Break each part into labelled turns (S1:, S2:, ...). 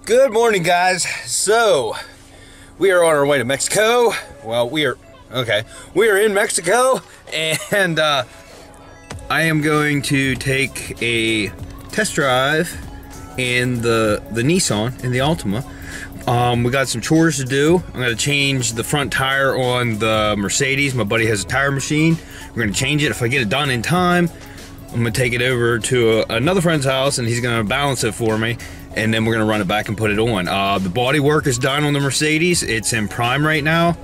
S1: Good morning, guys. So, we are on our way to Mexico. Well, we are in Mexico, and I am going to take a test drive in the Nissan, in the Altima. We got some chores to do. I'm gonna change the front tire on the Mercedes. My buddy has a tire machine. We're gonna change it. If I get it done in time, I'm gonna take it over to another friend's house, and he's gonna balance it for me, and then we're gonna run it back and put it on. The body work is done on the Mercedes. It's in prime right now.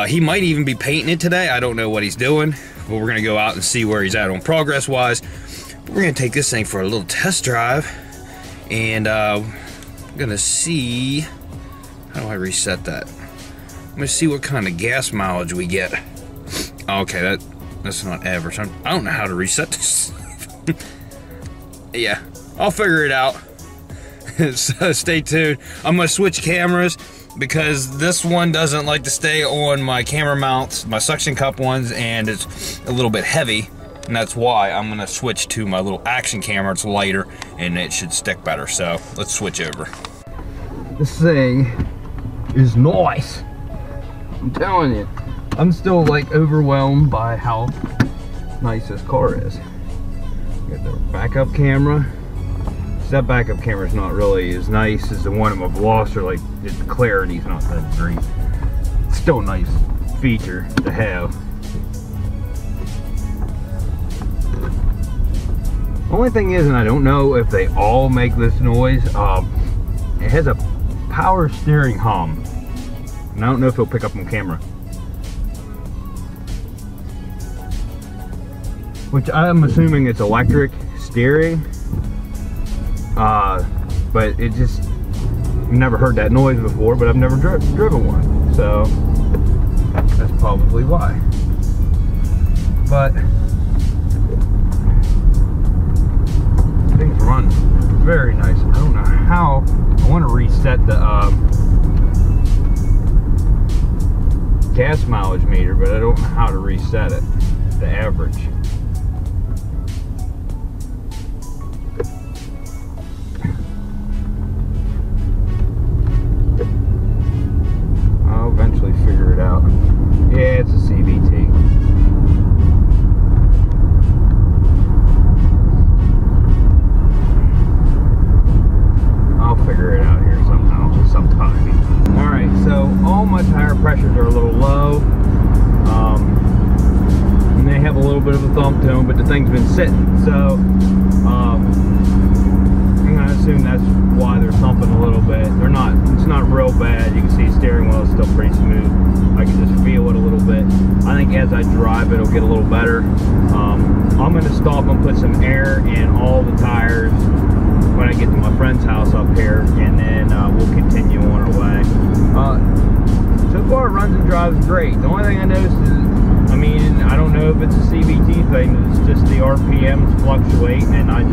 S1: He might even be painting it today. I don't know what he's doing, but we're gonna go out and see where he's at on progress wise. But we're gonna take this thing for a little test drive, and I'm gonna see, how do I reset that? I'm gonna see what kind of gas mileage we get. Okay, that's not average. I don't know how to reset this. Yeah, I'll figure it out. So stay tuned. I'm gonna switch cameras because this one doesn't like to stay on my camera mounts, my suction cup ones, and it's a little bit heavy, and that's why I'm gonna switch to my little action camera. It's lighter and it should stick better. So let's switch over. This thing is nice. I'm telling you. I'm still like overwhelmed by how nice this car is. Got the backup camera. That backup camera is not really as nice as the one in my Veloster. Like, the clarity's not that great. It's still a nice feature to have. Only thing is, and I don't know if they all make this noise, it has a power steering hum. And I don't know if it'll pick up on camera. Which I'm assuming it's electric steering. But it just, I've never heard that noise before, but I've never driven one. So, that's probably why. But, things run very nice. I don't know how, I want to reset the gas mileage meter, but I don't know how to reset it, the average. Eventually figure it out. Yeah, it's a CVT. I'll figure it out here sometime. Alright, so all my tire pressures are a little low. And they have a little bit of a thump to them, but the thing's been sitting. So, I'm gonna assume that's why they're thumping a little bit. They're not, it's not real bad. You can see the steering wheel is still pretty smooth. I can just feel it a little bit. I think as I drive it'll get a little better. I'm gonna stop and put some air in all the tires when I get to my friend's house up here, and then we'll continue on our way. So far it runs and drives great. The only thing I noticed is, I mean, I don't know if it's a CVT thing, it's just the RPMs fluctuate, and I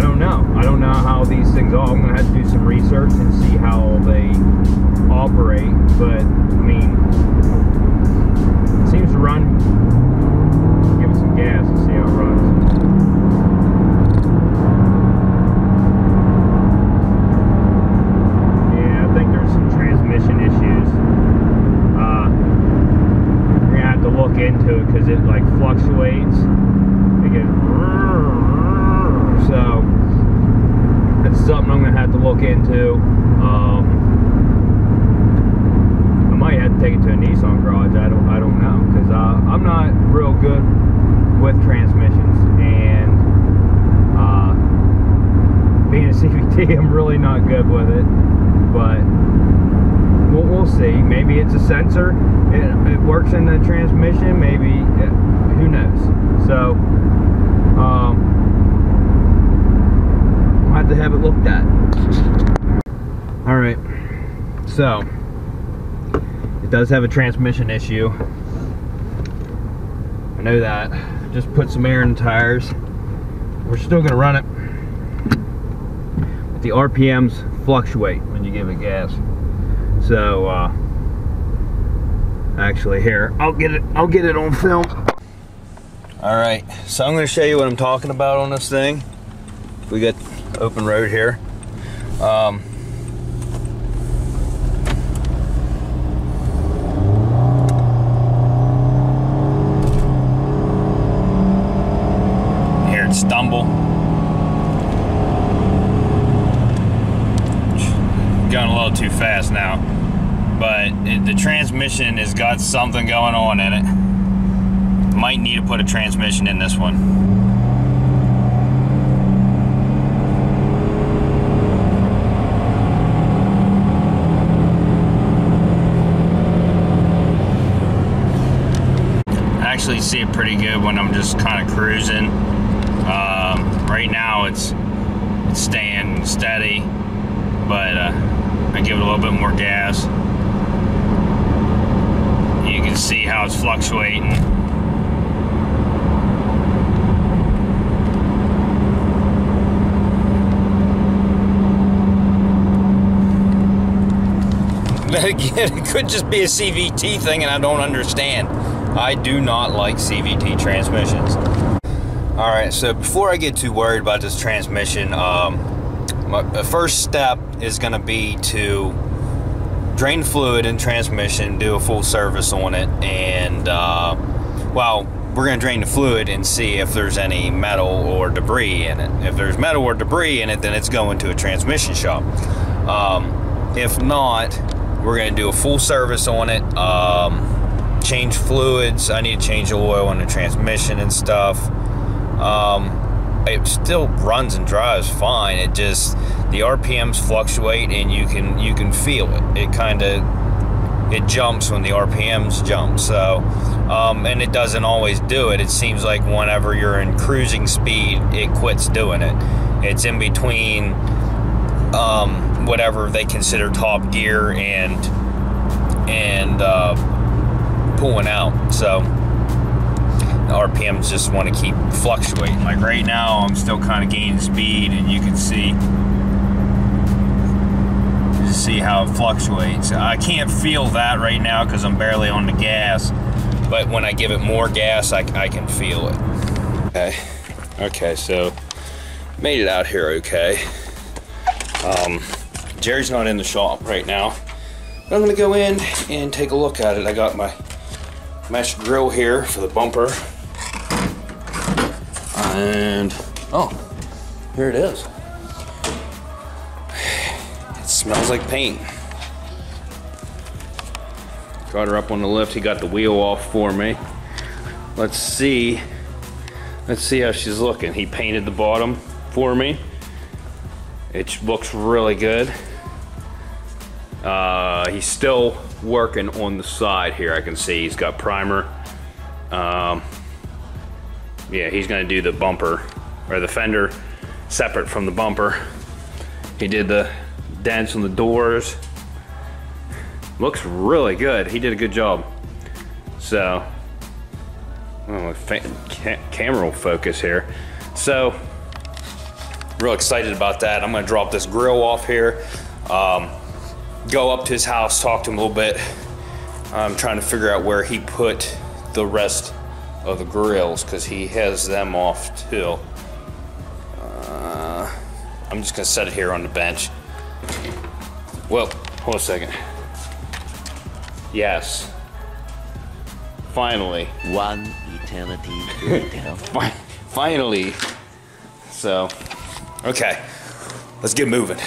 S1: don't know. I don't know how these things are. I'm going to have to do some research and see how they operate. But, I mean, it seems to run. Give it some gas and see how it runs. Yeah, I think there's some transmission issues. We're going to have to look into it because it, like, fluctuates. It goes... So, that's something I'm going to have to look into. I might have to take it to a Nissan garage. I don't know, because I'm not real good with transmissions, and being a CVT, I'm really not good with it. But we'll see. Maybe it's a sensor. It works in the transmission. Maybe, who knows? So, to have it looked at. Alright, so it does have a transmission issue. I know that. Just put some air in the tires. We're still going to run it. But the RPMs fluctuate when you give it gas. So actually, here, I'll get it on film. Alright, so I'm going to show you what I'm talking about on this thing. We got open road here. Hear it stumble. Going a little too fast now, but the transmission has got something going on in it. Might need to put a transmission in this one. I actually see it pretty good when I'm just kind of cruising. Right now it's staying steady, but I give it a little bit more gas. You can see how it's fluctuating. But again, it could just be a CVT thing and I don't understand. I do not like CVT transmissions. Alright, so before I get too worried about this transmission, the first step is going to be to drain fluid in transmission, do a full service on it, and well, we're going to drain the fluid and see if there's any metal or debris in it. If there's metal or debris in it, then it's going to a transmission shop. If not, we're going to do a full service on it, change fluids. I need to change the oil in the transmission and stuff. It still runs and drives fine. It just, the RPMs fluctuate and you can feel it. It jumps when the RPMs jump. So, and it doesn't always do it. It seems like whenever you're in cruising speed, it quits doing it. It's in between whatever they consider top gear and pulling out. So the RPMs just want to keep fluctuating. Like right now, I'm still kind of gaining speed, and you can see how it fluctuates. I can't feel that right now because I'm barely on the gas, but when I give it more gas, I can feel it. Okay, so made it out here okay. Jerry's not in the shop right now. I'm gonna go in and take a look at it. I got my mesh grill here for the bumper. And, oh, here it is. It smells like paint. Got her up on the lift. He got the wheel off for me. Let's see how she's looking. He painted the bottom for me. It looks really good. He's still working on the side here. I can see he's got primer. Yeah, he's gonna do the bumper or the fender separate from the bumper. He did the dents on the doors. Looks really good. He did a good job. So, oh, camera will focus here. So, real excited about that. I'm gonna drop this grill off here. Go up to his house, talk to him a little bit. I'm trying to figure out where he put the rest of the grills because he has them off too. I'm just gonna set it here on the bench. Well, hold a second. Yes. Finally.
S2: One eternity later.
S1: Finally. So, okay. Let's get moving.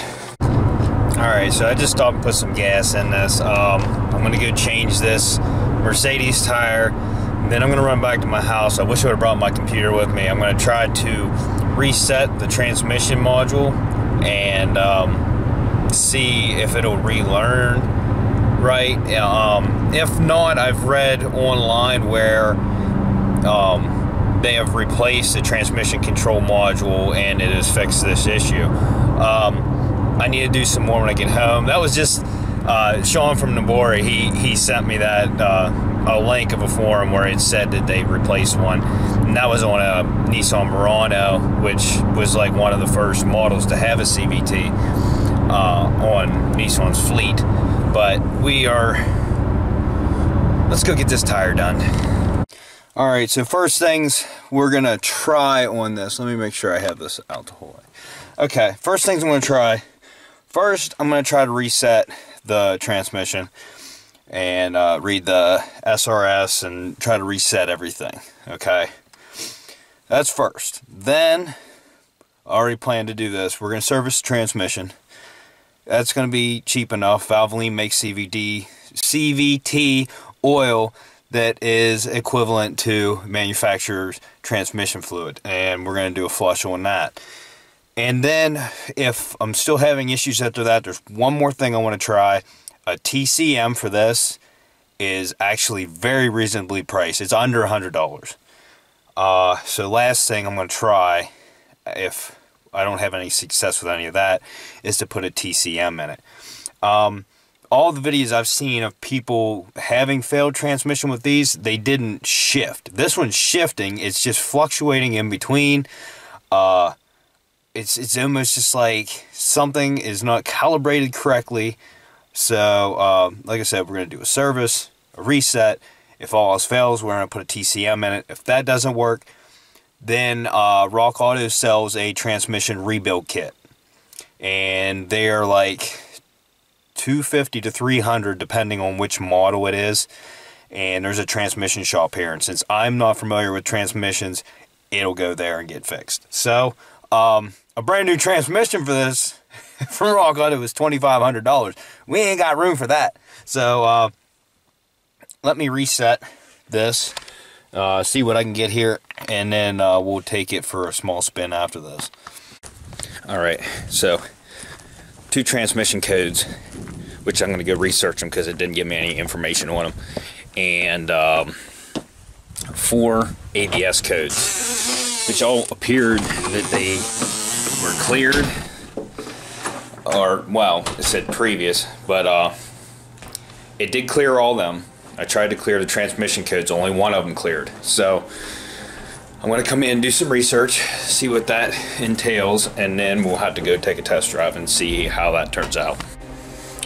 S1: Alright, so I just stopped and put some gas in this. I'm gonna go change this Mercedes tire. Then I'm gonna run back to my house. I wish I would have brought my computer with me. I'm gonna try to reset the transmission module and see if it'll relearn right. If not, I've read online where they have replaced the transmission control module and it has fixed this issue. I need to do some more when I get home. That was just Sean from Nabori. He sent me that a link of a forum where it said that they replaced one, and that was on a Nissan Murano, which was like one of the first models to have a CVT on Nissan's fleet. But let's go get this tire done. All right, so first things we're gonna try on this. Let me make sure I have this out the whole way. Okay, first things I'm gonna try. first I'm going to try to reset the transmission and read the SRS and try to reset everything. Okay, that's first. Then I already planned to do this. We're going to service the transmission. That's going to be cheap enough. Valvoline makes CVT oil that is equivalent to manufacturer's transmission fluid, and we're going to do a flush on that. And then if I'm still having issues after that, there's one more thing I want to try. A TCM for this is actually very reasonably priced. It's under $100. So last thing I'm going to try, if I don't have any success with any of that, is to put a TCM in it. All the videos I've seen of people having failed transmission with these, they didn't shift. This one's shifting. It's just fluctuating in between. It's almost just like something is not calibrated correctly. So, like I said, we're going to do a service, a reset. If all else fails, we're going to put a TCM in it. If that doesn't work, then Rock Auto sells a transmission rebuild kit. And they are like $250 to $300 depending on which model it is. And there's a transmission shop here. And since I'm not familiar with transmissions, it'll go there and get fixed. So, a brand new transmission for this from Rock Auto is $2,500. We ain't got room for that. So, let me reset this, see what I can get here, and then we'll take it for a small spin after this. Alright, so 2 transmission codes, which I'm going to go research them because it didn't give me any information on them, and 4 ABS codes, which all appeared that they were cleared, or, well, it said previous, but it did clear all of them. I tried to clear the transmission codes, only one of them cleared. So I'm going to come in and do some research, see what that entails, and then we'll have to go take a test drive and see how that turns out.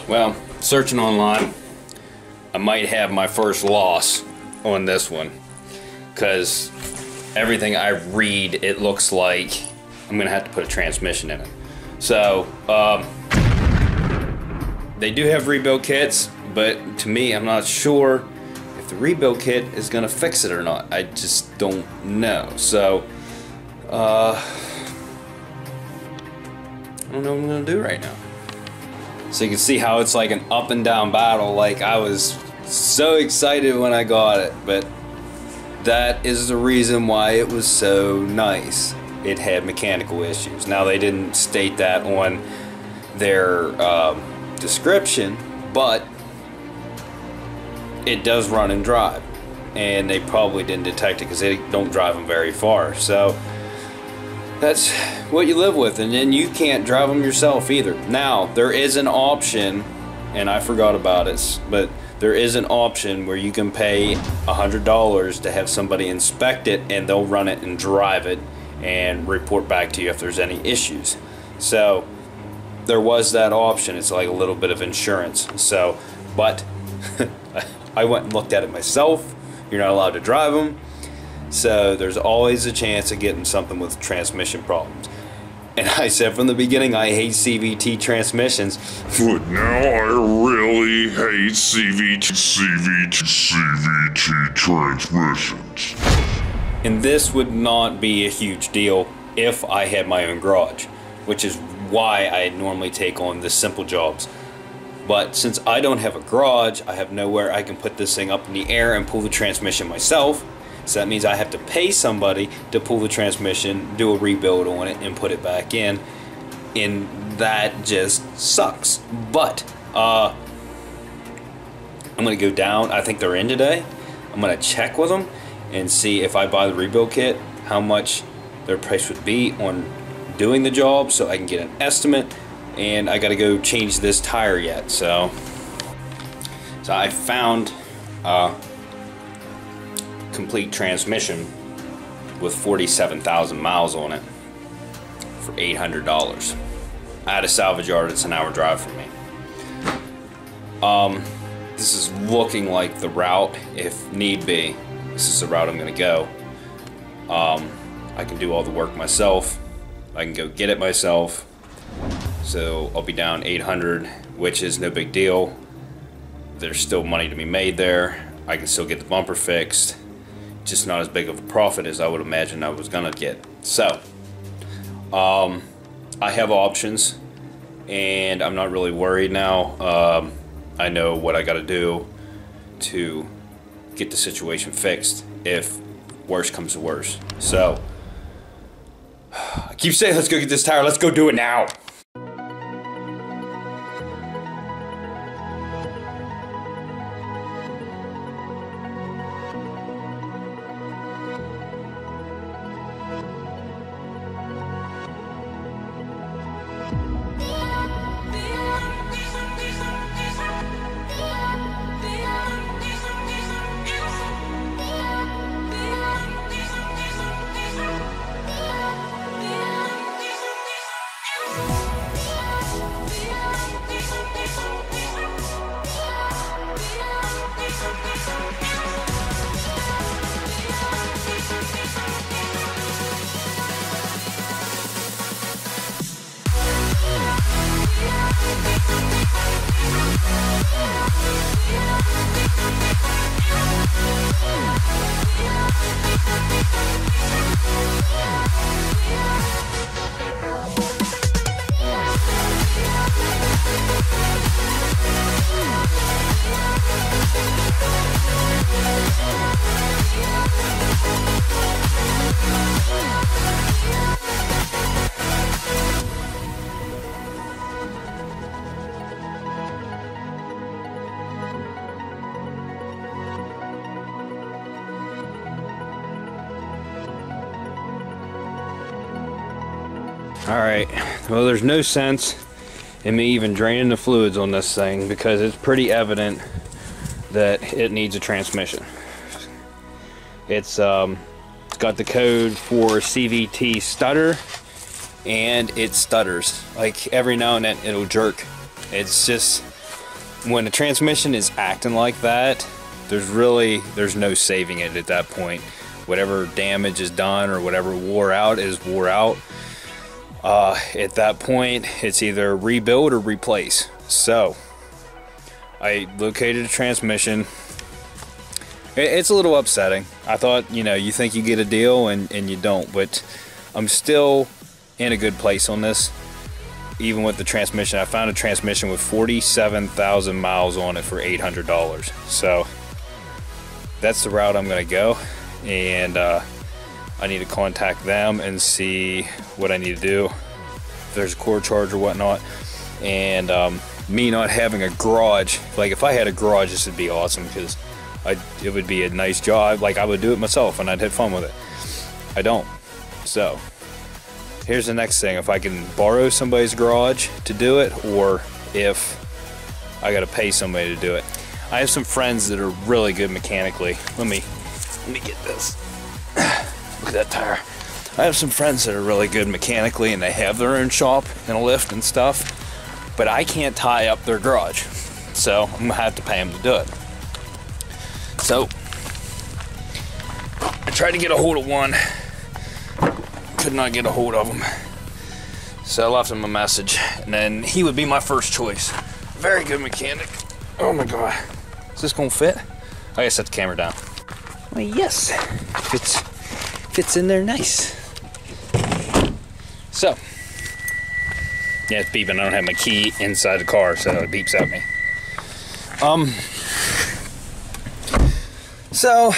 S1: Well, searching online, I might have my first loss on this one, because everything I read, it looks like I'm going to have to put a transmission in it. So, they do have rebuild kits, but to me, I'm not sure if the rebuild kit is going to fix it or not. I just don't know. So, I don't know what I'm going to do right now. So you can see how it's like an up and down battle. Like, I was so excited when I got it, but that is the reason why it was so nice. It had mechanical issues. Now, they didn't state that on their description, but it does run and drive, and they probably didn't detect it because they don't drive them very far. So that's what you live with, and then you can't drive them yourself either. Now, there is an option, and I forgot about it, but there is an option where you can pay $100 to have somebody inspect it, and they'll run it and drive it and report back to you if there's any issues. So there was that option. It's like a little bit of insurance. So, but I went and looked at it myself. You're not allowed to drive them, so there's always a chance of getting something with transmission problems. And I said from the beginning, I hate CVT transmissions.
S3: But now I really hate CVT transmissions.
S1: And this would not be a huge deal if I had my own garage, which is why I normally take on the simple jobs. But since I don't have a garage, I have nowhere I can put this thing up in the air and pull the transmission myself. So that means I have to pay somebody to pull the transmission, do a rebuild on it, and put it back in. And that just sucks. But I'm going to go down. I think they're in today. I'm going to check with them and see if I buy the rebuild kit, how much their price would be on doing the job, so I can get an estimate. And I got to go change this tire yet. So I found a complete transmission with 47,000 miles on it for $800 at a salvage yard. It's an hour drive from me. This is looking like the route. If need be, this is the route I'm going to go. I can do all the work myself. I can go get it myself. So I'll be down 800, which is no big deal. There's still money to be made there. I can still get the bumper fixed. Just not as big of a profit as I would imagine I was gonna get. So I have options, and I'm not really worried now. I know what I gotta do to get the situation fixed if worse comes to worse. So I keep saying let's go get this tire, let's go do it now. Alright, well, there's no sense in me even draining the fluids on this thing because it's pretty evident that it needs a transmission. It's got the code for CVT stutter, and it stutters. Like every now and then it'll jerk. It's just when the transmission is acting like that, there's no saving it at that point. Whatever damage is done or whatever wore out is wore out. At that point, it's either rebuild or replace. So I located a transmission. It's a little upsetting. I thought, you know, you think you get a deal and you don't, but I'm still in a good place on this. Even with the transmission, I found a transmission with 47,000 miles on it for $800. So that's the route I'm gonna go, and I need to contact them and see what I need to do, if there's a cord charge or whatnot. And me not having a garage, like if I had a garage, this would be awesome because it would be a nice job. Like I would do it myself and I'd have fun with it. I don't. So here's the next thing: if I can borrow somebody's garage to do it, or if I gotta pay somebody to do it. I have some friends that are really good mechanically. Let me get this. Look at that tire. I have some friends that are really good mechanically and they have their own shop and a lift and stuff, but I can't tie up their garage. So I'm gonna have to pay them to do it. So I tried to get a hold of one, could not get a hold of him. So I left him a message, and then he would be my first choice. Very good mechanic. Oh my God. Is this gonna fit? I gotta set the camera down. Well, yes, fits in there nice. So, yeah, it's beeping. I don't have my key inside the car, so it beeps at me. So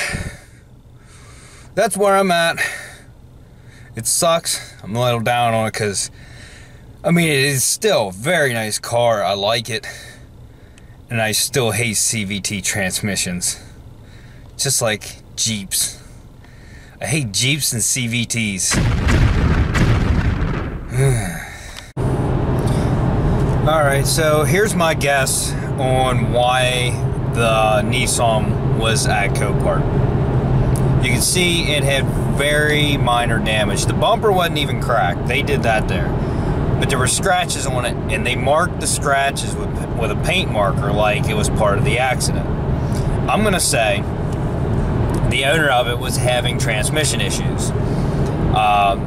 S1: that's where I'm at. It sucks. I'm a little down on it because, I mean, it is still a very nice car. I like it. And I still hate CVT transmissions. Just like Jeeps. I hate Jeeps and CVTs. Alright, so here's my guess on why the Nissan was at Copart. You can see it had very minor damage. The bumper wasn't even cracked. They did that there. But there were scratches on it, and they marked the scratches with a paint marker like it was part of the accident. I'm gonna say the owner of it was having transmission issues.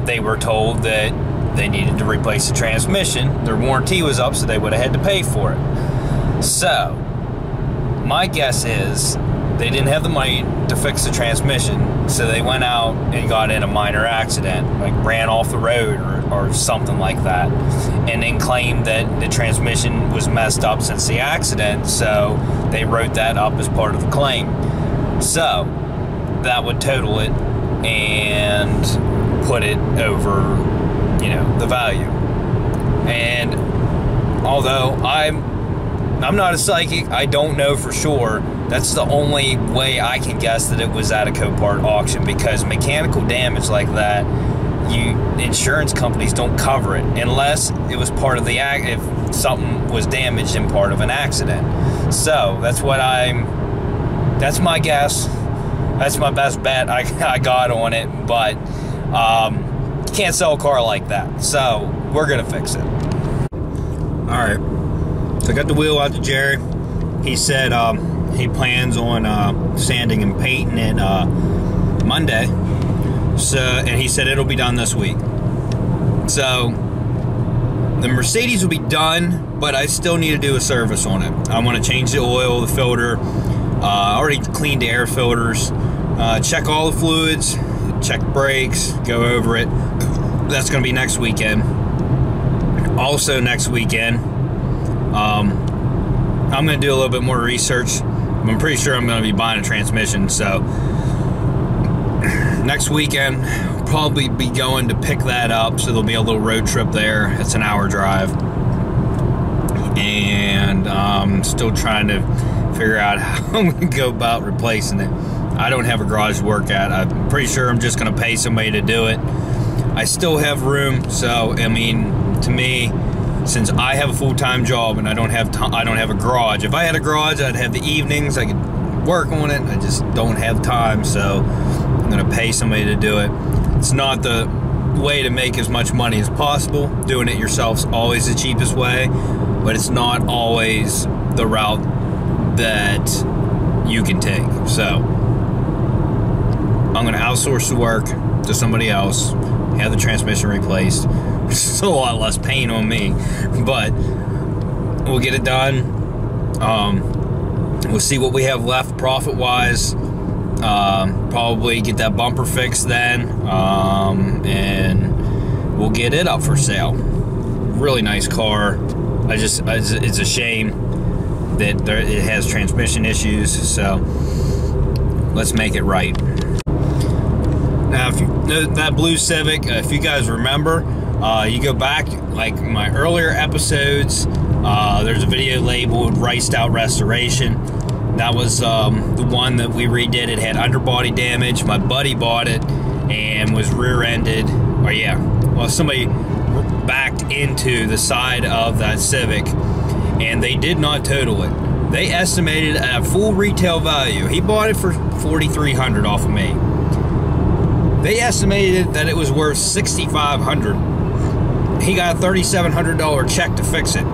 S1: They were told that they needed to replace the transmission. Their warranty was up, so they would have had to pay for it. So, my guess is they didn't have the money to fix the transmission, so they went out and got in a minor accident, like ran off the road or something like that, and then claimed that the transmission was messed up since the accident, so they wrote that up as part of the claim. So, that would total it and put it over, you know, the value. And although I'm not a psychic, I don't know for sure. That's the only way I can guess that it was at a Copart auction, because mechanical damage like that, insurance companies don't cover it unless it was part of the if something was damaged in part of an accident. So that's my guess. That's my best bet I got on it, but you can't sell a car like that. So we're gonna fix it. All right. So I got the wheel out to Jerry. He said he plans on sanding and painting it Monday. So, and he said it'll be done this week. So the Mercedes will be done, but I still need to do a service on it. I want to change the oil, the filter. I already cleaned the air filters. Check all the fluids. Check brakes. Go over it. That's going to be next weekend. Also next weekend, I'm going to do a little bit more research. I'm pretty sure I'm going to be buying a transmission, so next weekend I'll probably be going to pick that up, so there'll be a little road trip there. It's an hour drive, and I'm still trying to figure out how I'm going to go about replacing it. I don't have a garage to work at. I'm pretty sure I'm just going to pay somebody to do it. I still have room, so I mean, to me, since I have a full-time job and I don't have a garage. If I had a garage, I'd have the evenings. I could work on it. I just don't have time, so I'm gonna pay somebody to do it. It's not the way to make as much money as possible. Doing it yourself's always the cheapest way, but it's not always the route that you can take. So I'm gonna outsource the work to somebody else, have the transmission replaced. It's a lot less pain on me, but we'll get it done. We'll see what we have left profit-wise. Probably get that bumper fixed then, and we'll get it up for sale. Really nice car. It's a shame that it has transmission issues, so let's make it right. Now, if you know that blue Civic, if you guys remember, you go back, like my earlier episodes, there's a video labeled Riced Out Restoration. That was the one that we redid. It had underbody damage. My buddy bought it and was rear-ended. Or yeah, well, somebody backed into the side of that Civic, and they did not total it. They estimated at full retail value. He bought it for $4,300 off of me. They estimated that it was worth $6,500. He got a $3,700 check to fix it.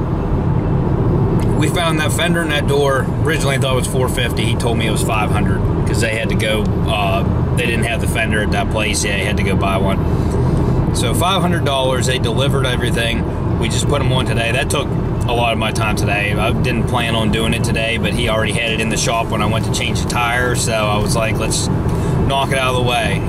S1: We found that fender in that door. Originally I thought it was $450. He told me it was $500 because they had to go. They didn't have the fender at that place. Yeah, they had to go buy one. So $500. They delivered everything. We just put them on today. That took a lot of my time today. I didn't plan on doing it today, but he already had it in the shop when I went to change the tire. So I was like, let's knock it out of the way.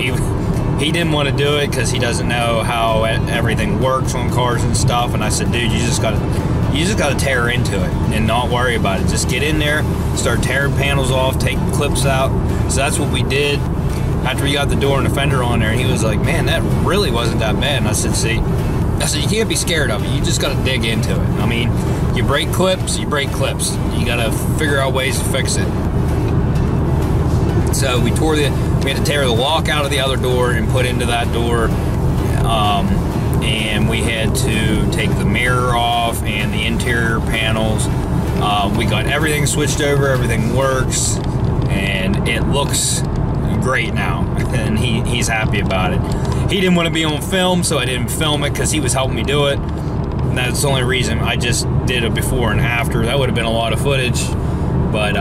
S1: He didn't want to do it because he doesn't know how everything works on cars and stuff. And I said, dude, you just got to tear into it and not worry about it. Just get in there, start tearing panels off, take clips out. So that's what we did after we got the door and the fender on there. And he was like, man, that really wasn't that bad. And I said, see, you can't be scared of it. You just got to dig into it. I mean, you break clips, you break clips. You got to figure out ways to fix it. So we had to tear the lock out of the other door and put into that door, and we had to take the mirror off and the interior panels. We got everything switched over, everything works, and it looks great now, and he's happy about it. He didn't want to be on film, so I didn't film it because he was helping me do it. And that's the only reason. I just did a before and after. That would have been a lot of footage, but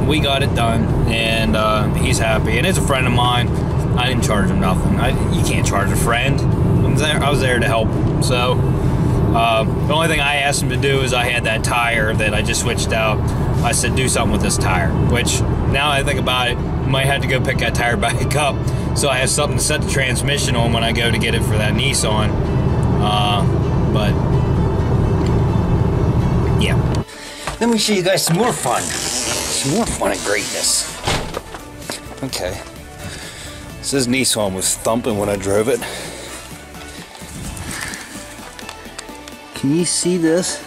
S1: we got it done, and he's happy. And it's a friend of mine. I didn't charge him nothing. You can't charge a friend. I'm I was there to help. So the only thing I asked him to do is I had that tire that I just switched out. I said, do something with this tire, which now I think about it, might have to go pick that tire back up so I have something to set the transmission on when I go to get it for that Nissan. But yeah, let me show you guys some more fun and greatness. Okay, so this Nissan was thumping when I drove it. Can you see this?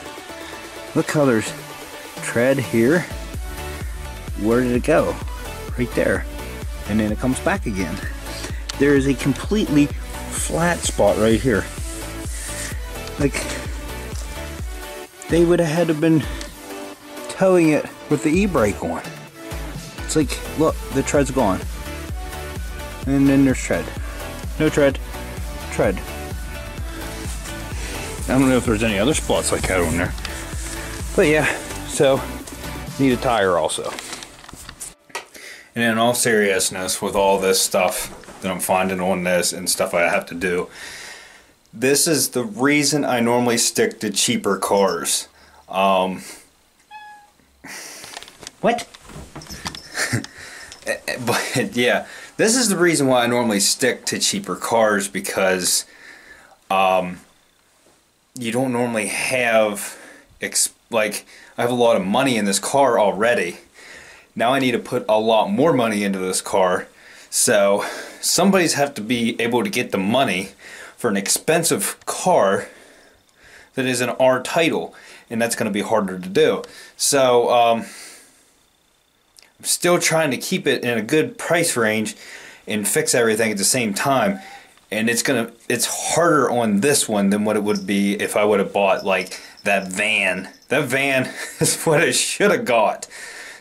S1: Look how there's tread here. Where did it go? Right there. And then it comes back again. There is a completely flat spot right here. Like, they would have had to been towing it with the e-brake on. It's like, look, the tread's gone. And then there's tread. No tread. Tread. I don't know if there's any other spots like that on there. But yeah, so need a tire also. And in all seriousness, with all this stuff that I'm finding on this and stuff I have to do, this is the reason I normally stick to cheaper cars. What? But yeah, this is the reason why I normally stick to cheaper cars, because you don't normally have, like, I have a lot of money in this car already. Now I need to put a lot more money into this car. So somebody's have to be able to get the money for an expensive car that is an R title, and that's going to be harder to do. So I'm still trying to keep it in a good price range and fix everything at the same time. And it's harder on this one than what it would be if I would have bought like that van. That van is what I should have got.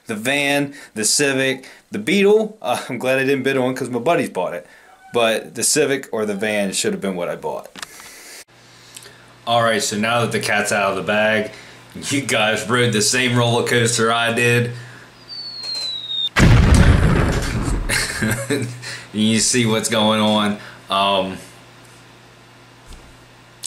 S1: The van, the Civic, the Beetle, I'm glad I didn't bid on because my buddies bought it. But the Civic or the van should have been what I bought. Alright, so now that the cat's out of the bag, you guys rode the same roller coaster I did. You see what's going on.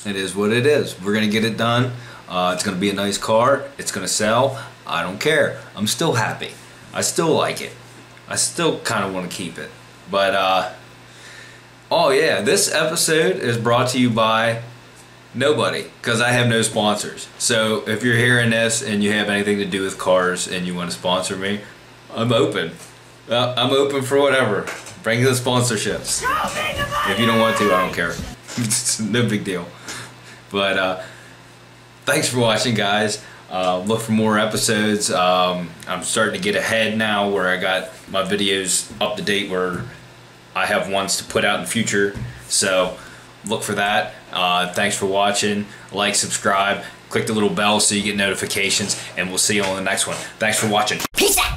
S1: It is what it is. We're gonna get it done. It's gonna be a nice car. It's gonna sell. I don't care. I'm still happy. I still like it. I still kind of want to keep it. But oh yeah, this episode is brought to you by nobody, because I have no sponsors. So if you're hearing this and you have anything to do with cars and you want to sponsor me, I'm open. I'm open for whatever. Bring the sponsorships. If you don't want to, I don't care. It's no big deal. But thanks for watching, guys. Look for more episodes. I'm starting to get ahead now where I got my videos up to date, where I have ones to put out in the future. So look for that. Thanks for watching. Like, subscribe, click the little bell so you get notifications, and we'll see you on the next one. Thanks for watching.
S4: Peace out.